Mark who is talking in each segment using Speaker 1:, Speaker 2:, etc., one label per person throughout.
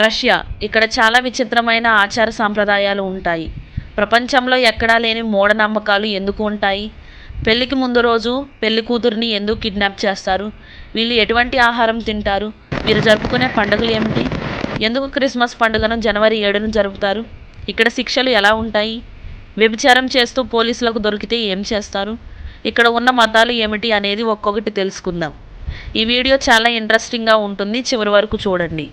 Speaker 1: Russia. ఇక్కడ చాలా విచిత్రమైన ఆచార సాంప్రదాయాలు ఉంటాయి. ప్రపంచంలో ఎక్కడా లేని మూఢనమ్మకాలు ఎందుకు ఉంటాయి? పెళ్లికి ముందు రోజు పెళ్లి కూతురిని ఎందుకు కిడ్నాప్ చేస్తారు? వీళ్ళు ఎటువంటి ఆహారం తింటారు? వీరు జరుపుకునే పండుగలు ఏమిటి? ఎందుకు క్రిస్మస్ పండుగను జనవరి 7న జరుపుతారు? ఇక్కడ శిక్షలు ఎలా ఉంటాయి? వ్యభిచారం చేస్తూ పోలీసులకు దొరికితే ఏం చేస్తారు? ఇక్కడ ఉన్న మతాలు ఏమిటి అనేది ఒక్కొక్కటి తెలుసుకుందాం. ఈ వీడియో చాలా ఇంట్రెస్టింగ్గా ఉంటుంది, చివరి వరకు చూడండి.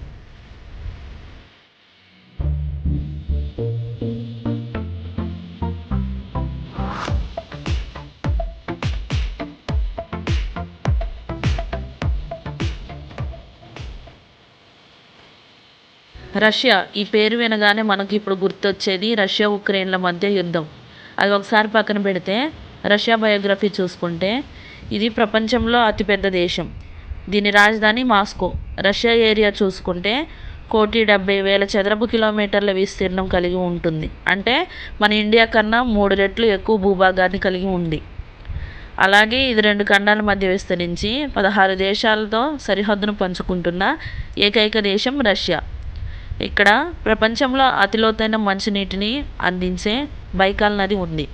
Speaker 1: రష్యా. ఈ పేరు వినగానే మనకు ఇప్పుడు గుర్తొచ్చేది రష్యా ఉక్రెయిన్ల మధ్య యుద్ధం. అది ఒకసారి పక్కన పెడితే రష్యా బయోగ్రఫీ చూసుకుంటే ఇది ప్రపంచంలో అతిపెద్ద దేశం. దీని రాజధాని మాస్కో. రష్యా ఏరియా చూసుకుంటే 1,70,000 చదరపు కిలోమీటర్ల విస్తీర్ణం కలిగి ఉంటుంది. అంటే మన ఇండియా కన్నా 3 రెట్లు ఎక్కువ భూభాగాన్ని కలిగి ఉంది. అలాగే ఇది 2 ఖండాల మధ్య విస్తరించి 16 దేశాలతో సరిహద్దును పంచుకుంటున్న ఏకైక దేశం రష్యా. ఇక్కడ ప్రపంచంలో అతి లోతైన మంచినీటిని అందించే బైకాల్ నది ఉంది.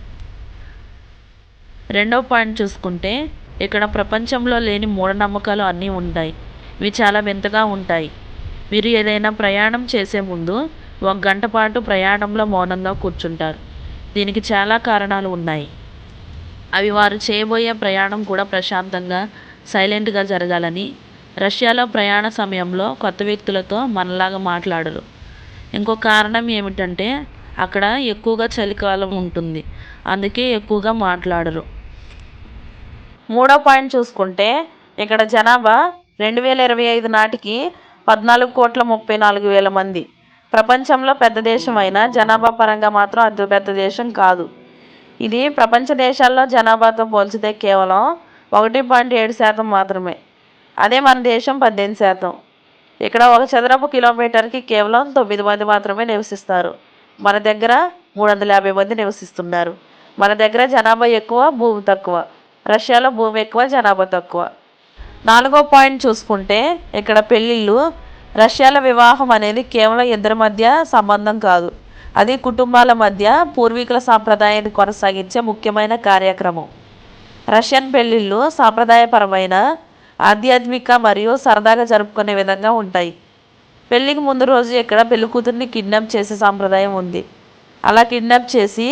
Speaker 1: రెండవ పాయింట్ చూసుకుంటే ఇక్కడ ప్రపంచంలో లేని మూఢనమ్మకాలు అన్నీ ఉంటాయి. ఇవి చాలా వింతగా ఉంటాయి. మీరు ఏదైనా ప్రయాణం చేసే ముందు 1 గంట పాటు ప్రయాణంలో మౌనంగా కూర్చుంటారు. దీనికి చాలా కారణాలు ఉన్నాయి. అవి వారు చేయబోయే ప్రయాణం కూడా ప్రశాంతంగా, సైలెంట్గా జరగాలని. రష్యాలో ప్రయాణ సమయంలో కొత్త వ్యక్తులతో మనలాగా మాట్లాడరు. ఇంకో కారణం ఏమిటంటే అక్కడ ఎక్కువగా చలికాలం ఉంటుంది, అందుకే ఎక్కువగా మాట్లాడరు. మూడో పాయింట్ చూసుకుంటే ఇక్కడ జనాభా 2025 నాటికి 14,34,000 మంది. ప్రపంచంలో పెద్ద దేశం అయినా జనాభా పరంగా మాత్రం అతి పెద్ద దేశం కాదు. ఇది ప్రపంచ దేశాల్లో జనాభాతో పోల్చితే కేవలం 1.7% మాత్రమే. అదే మన దేశం 18%. ఇక్కడ 1 చదరపు కిలోమీటర్కి కేవలం 9 మంది మాత్రమే నివసిస్తారు. మన దగ్గర 350 మంది నివసిస్తున్నారు. మన దగ్గర జనాభా ఎక్కువ, భూమి తక్కువ. రష్యాలో భూమి ఎక్కువ, జనాభా తక్కువ. 4వ పాయింట్ చూసుకుంటే ఇక్కడ పెళ్ళిళ్ళు. రష్యాలో వివాహం అనేది కేవలం ఇద్దరి మధ్య సంబంధం కాదు, అది కుటుంబాల మధ్య పూర్వీకుల సాంప్రదాయాన్ని కొనసాగించే ముఖ్యమైన కార్యక్రమం. రష్యన్ పెళ్ళిళ్ళు సాంప్రదాయపరమైన, ఆధ్యాత్మిక మరియు సరదాగా జరుపుకునే విధంగా ఉంటాయి. పెళ్ళికి ముందు రోజు ఇక్కడ పెళ్ళికూతురిని కిడ్నాప్ చేసే సాంప్రదాయం ఉంది. అలా కిడ్నాప్ చేసి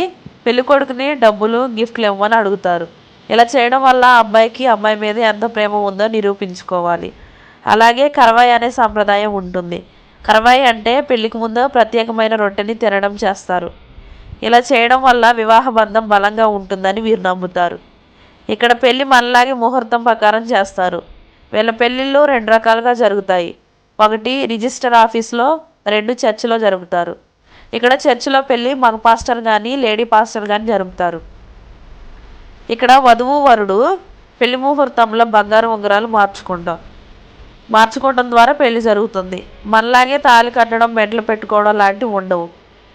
Speaker 1: పెళ్ళికొడుకుని డబ్బులు, గిఫ్ట్లు ఇవ్వమని అడుగుతారు. ఇలా చేయడం వల్ల అబ్బాయికి అమ్మాయి మీద ఎంత ప్రేమ ఉందో నిరూపించుకోవాలి. అలాగే కర్వాయ్ అనే సాంప్రదాయం ఉంటుంది. కర్వాయ్ అంటే పెళ్లికి ముందు ప్రత్యేకమైన రొట్టెని తినడం చేస్తారు. ఇలా చేయడం వల్ల వివాహ బంధం బలంగా ఉంటుందని వీరు నమ్ముతారు. ఇక్కడ పెళ్లి మనలాగే ముహూర్తం ప్రకారం చేస్తారు. వీళ్ళ పెళ్ళిళ్ళు 2 రకాలుగా జరుగుతాయి. ఒకటి రిజిస్టర్ ఆఫీస్లో, 2 చర్చిలో జరుపుతారు. ఇక్కడ చర్చిలో పెళ్ళి మగ పాస్టర్ కానీ, లేడీ పాస్టర్ కానీ జరుపుతారు. ఇక్కడ వధువు, వరుడు పెళ్లి ముహూర్తంలో బంగారు ఉంగరాలు మార్చుకోవడం ద్వారా పెళ్లి జరుగుతుంది. మనలాగే తాళి కట్టడం, మెట్లు పెట్టుకోవడం లాంటివి ఉండవు.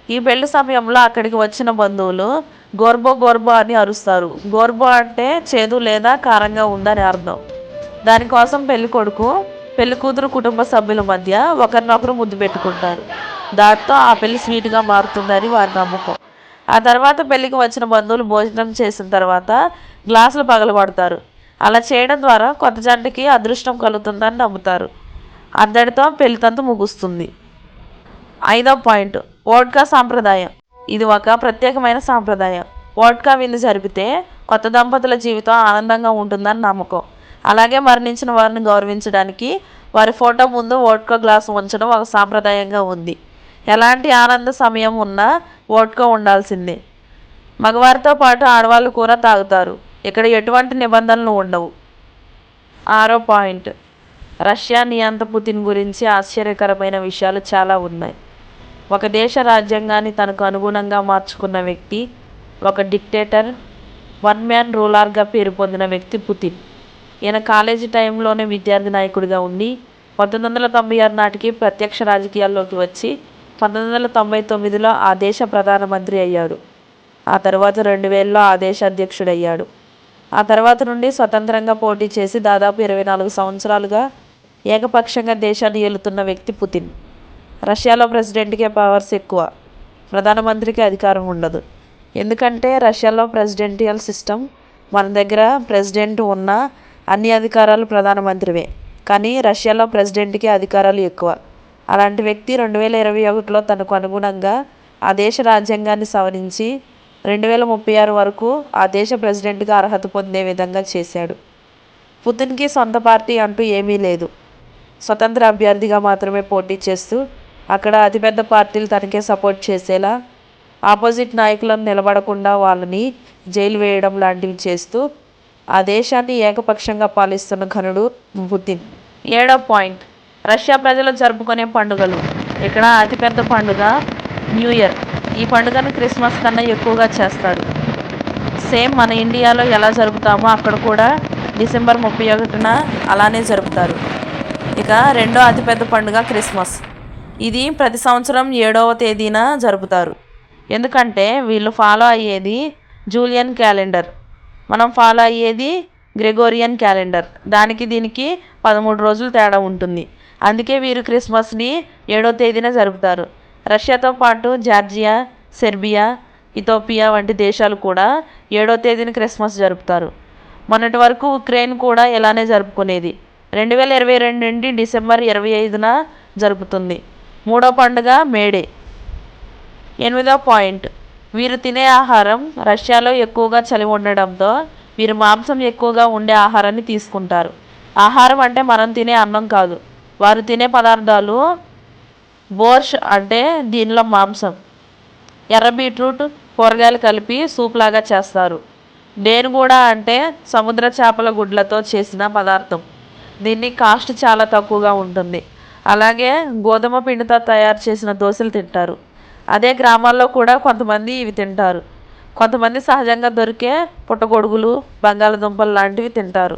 Speaker 1: ఈ పెళ్లి సమయంలో అక్కడికి వచ్చిన బంధువులు గోర్బో గోర్బో అని అరుస్తారు. గోర్బో అంటే చేదు లేదా కారంగా ఉందని అర్థం. దానికోసం పెళ్లి కొడుకు, పెళ్లి కూతురు కుటుంబ సభ్యుల మధ్య ఒకరినొకరు ముద్దు పెట్టుకుంటారు. దాంతో ఆ పెళ్లి స్వీట్గా మారుతుందని వారి నమ్మకం. ఆ తర్వాత పెళ్లికి వచ్చిన బంధువులు భోజనం చేసిన తర్వాత గ్లాసులు పగలగొడతారు. అలా చేయడం ద్వారా కొత్త జంటకి అదృష్టం కలుగుతుందని నమ్ముతారు. అందరితో పెళ్లి తంతు ముగుస్తుంది. 5వ పాయింట్ వోడ్కా సాంప్రదాయం. ఇది ఒక ప్రత్యేకమైన సాంప్రదాయం. వోడ్కా విందు జరిపితే కొత్త దంపతుల జీవితం ఆనందంగా ఉంటుందని నమ్మకం. అలాగే మరణించిన వారిని గౌరవించడానికి వారి ఫోటో ముందు వోడ్కా గ్లాసు ఉంచడం ఒక సాంప్రదాయంగా ఉంది. ఎలాంటి ఆనంద సమయం ఉన్నా వోడ్కా ఉండాల్సిందే. మగవారితో పాటు ఆడవాళ్ళు కూడా తాగుతారు. ఇక్కడ ఎటువంటి నిబంధనలు ఉండవు. 6వ పాయింట్ రష్యా నియంత పుతిన్ గురించి ఆశ్చర్యకరమైన విషయాలు చాలా ఉన్నాయి. ఒక దేశ రాజ్యాంగాన్ని తనకు అనుగుణంగా మార్చుకున్న వ్యక్తి, ఒక డిక్టేటర్, 1 మ్యాన్ రూలర్గా పేరు పొందిన వ్యక్తి పుతిన్. ఈయన కాలేజీ టైంలోనే విద్యార్థి నాయకుడిగా ఉండి 1996 నాటికి ప్రత్యక్ష రాజకీయాల్లోకి వచ్చి 1999లో ఆ దేశ ప్రధానమంత్రి అయ్యాడు. ఆ తర్వాత 2000లో ఆ దేశ అధ్యక్షుడయ్యాడు. ఆ తర్వాత నుండి స్వతంత్రంగా పోటీ చేసి దాదాపు 24 సంవత్సరాలుగా ఏకపక్షంగా దేశాన్ని ఏలుతున్న వ్యక్తి పుతిన్. రష్యాలో ప్రెసిడెంట్కే పవర్స్ ఎక్కువ, ప్రధానమంత్రికి అధికారం ఉండదు. ఎందుకంటే రష్యాలో ప్రెసిడెంటియల్ సిస్టమ్, మన దగ్గర ప్రెసిడెంట్ ఉన్న అన్ని అధికారాలు ప్రధానమంత్రివే. కానీ రష్యాలో ప్రెసిడెంట్కి అధికారాలు ఎక్కువ. అలాంటి వ్యక్తి 2021లో తనకు అనుగుణంగా ఆ దేశ రాజ్యాంగాన్ని సవరించి 2036 వరకు ఆ దేశ ప్రెసిడెంట్గా అర్హత పొందే విధంగా చేశాడు. పుతిన్కి సొంత పార్టీ అంటూ ఏమీ లేదు. స్వతంత్ర అభ్యర్థిగా మాత్రమే పోటీ చేస్తూ అక్కడ అతిపెద్ద పార్టీలు తనకే సపోర్ట్ చేసేలా, ఆపోజిట్ నాయకులను నిలబడకుండా వాళ్ళని జైలు వేయడం లాంటివి చేస్తూ ఆ దేశాన్ని ఏకపక్షంగా పాలిస్తున్న ఘనుడు పుతిన్. 7వ పాయింట్, రష్యా ప్రజలు జరుపుకునే పండుగలు. ఇక్కడ అతిపెద్ద పండుగ న్యూ ఇయర్. ఈ పండుగను క్రిస్మస్ కన్నా ఎక్కువగా చేస్తారు. సేమ్ మన ఇండియాలో ఎలా జరుపుతామో అక్కడ కూడా డిసెంబర్ 31న అలానే జరుపుతారు. ఇక రెండో అతిపెద్ద పండుగ క్రిస్మస్. ఇది ప్రతి సంవత్సరం 7వ తేదీన జరుపుతారు. ఎందుకంటే వీళ్ళు ఫాలో అయ్యేది జూలియన్ క్యాలెండర్, మనం ఫాలో అయ్యేది గ్రెగోరియన్ క్యాలెండర్. దానికి దీనికి 13 రోజులు తేడా ఉంటుంది. అందుకే వీరు క్రిస్మస్ని 7వ తేదీన జరుపుతారు. రష్యాతో పాటు జార్జియా, సెర్బియా, ఇథియోపియా వంటి దేశాలు కూడా 7వ తేదీన క్రిస్మస్ జరుపుతారు. మొన్నటి వరకు ఉక్రెయిన్ కూడా ఇలానే జరుపుకునేది. 2022 నుండి డిసెంబర్ 25న జరుపుతుంది. మూడో పండుగ మేడే. 8వ పాయింట్, వీరు తినే ఆహారం. రష్యాలో ఎక్కువగా చలి ఉండడంతో వీరు మాంసం ఎక్కువగా ఉండే ఆహారాన్ని తీసుకుంటారు. ఆహారం అంటే మనం తినే అన్నం కాదు, వారు తినే పదార్థాలు బోర్ష్ అంటే దీనిలో మాంసం, ఎర్ర బీట్రూట్, కూరగాయలు కలిపి సూప్ లాగా చేస్తారు. డేనుగూడ అంటే సముద్ర చేపల గుడ్లతో చేసిన పదార్థం. దీన్ని కాస్ట్ చాలా తక్కువగా ఉంటుంది. అలాగే గోధుమ పిండితో తయారు చేసిన దోశలు తింటారు. అదే గ్రామాల్లో కూడా కొంతమంది ఇవి తింటారు. కొంతమంది సహజంగా దొరికే పుట్టగొడుగులు, బంగాళదుంపలు లాంటివి తింటారు.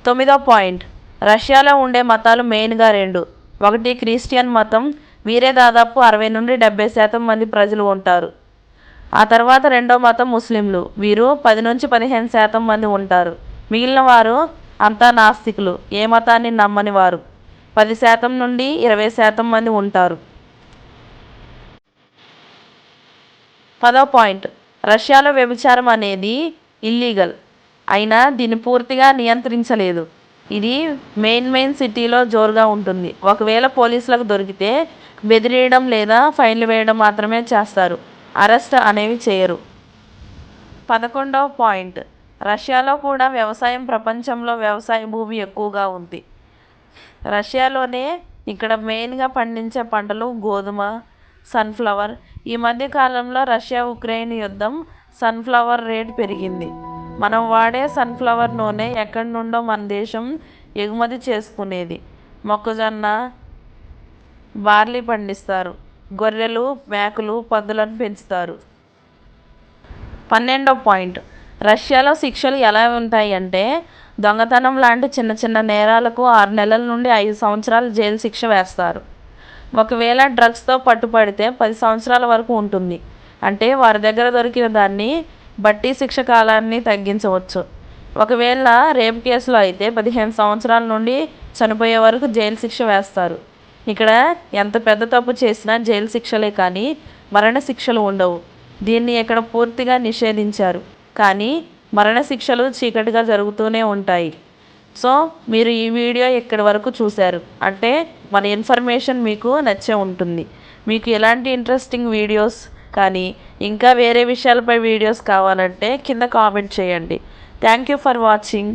Speaker 1: 9వ పాయింట్, రష్యాలో ఉండే మతాలు మెయిన్గా రెండు. ఒకటి క్రిస్టియన్ మతం, వీరే దాదాపు 60 నుండి 70% మంది ప్రజలు ఉంటారు. ఆ తర్వాత రెండో మతం ముస్లింలు, వీరు 10 నుంచి 15% మంది ఉంటారు. మిగిలిన వారు అంతా నాస్తికులు, ఏ మతాన్ని నమ్మని వారు 10% నుండి 20% మంది ఉంటారు. 10వ పాయింట్, రష్యాలో వ్యభిచారం అనేది ఇల్లీగల్, అయినా దీన్ని పూర్తిగా నియంత్రించలేదు. ఇది మెయిన్ సిటీలో జోరుగా ఉంటుంది. ఒకవేళ పోలీసులకు దొరికితే బెదిరియడం లేదా ఫైన్లు వేయడం మాత్రమే చేస్తారు, అరెస్ట్ అనేవి చేయరు. 11వ పాయింట్, రష్యాలో కూడా వ్యవసాయం. ప్రపంచంలో వ్యవసాయ భూమి ఎక్కువగా ఉంది. రష్యాలోనే ఇక్కడ మెయిన్గా పండించే పంటలు గోధుమ, సన్ఫ్లవర్. ఈ మధ్య కాలంలో రష్యా ఉక్రెయిన్ యుద్ధం సన్ఫ్లవర్ రేటు పెరిగింది. మనం వాడే సన్ఫ్లవర్ నూనె ఎక్కడి నుండో మన దేశం ఎగుమతి చేసుకునేది. మొక్కజొన్న, బార్లీ పండిస్తారు. గొర్రెలు, మేకలు, పందులను పెంచుతారు. 12వ పాయింట్, రష్యాలో శిక్షలు ఎలా ఉంటాయి అంటే దొంగతనం లాంటి చిన్న చిన్న నేరాలకు 6 నెలల నుండి 5 సంవత్సరాలు జైలు శిక్ష వేస్తారు. ఒకవేళ డ్రగ్స్తో పట్టుపడితే 10 సంవత్సరాల వరకు ఉంటుంది. అంటే వారి దగ్గర దొరికిన దాన్ని బట్టి శిక్ష కాలాన్ని తగ్గించవచ్చు. ఒకవేళ రేప్ కేసులో అయితే 15 సంవత్సరాల నుండి చనిపోయే వరకు జైలు శిక్ష వేస్తారు. ఇక్కడ ఎంత పెద్ద తప్పు చేసినా జైలు శిక్షలే కానీ మరణశిక్షలు ఉండవు. దీన్ని ఇక్కడ పూర్తిగా నిషేధించారు. కానీ మరణశిక్షలు చీకటిగా జరుగుతూనే ఉంటాయి. సో మీరు ఈ వీడియో ఇక్కడి వరకు చూశారు అంటే మన ఇన్ఫర్మేషన్ మీకు నచ్చే ఉంటుంది. మీకు ఎలాంటి ఇంట్రెస్టింగ్ వీడియోస్ కానీ ఇంకా వేరే విషయాలపై వీడియోస్ కావాలంటే కింద కామెంట్ చేయండి. Thank you for watching.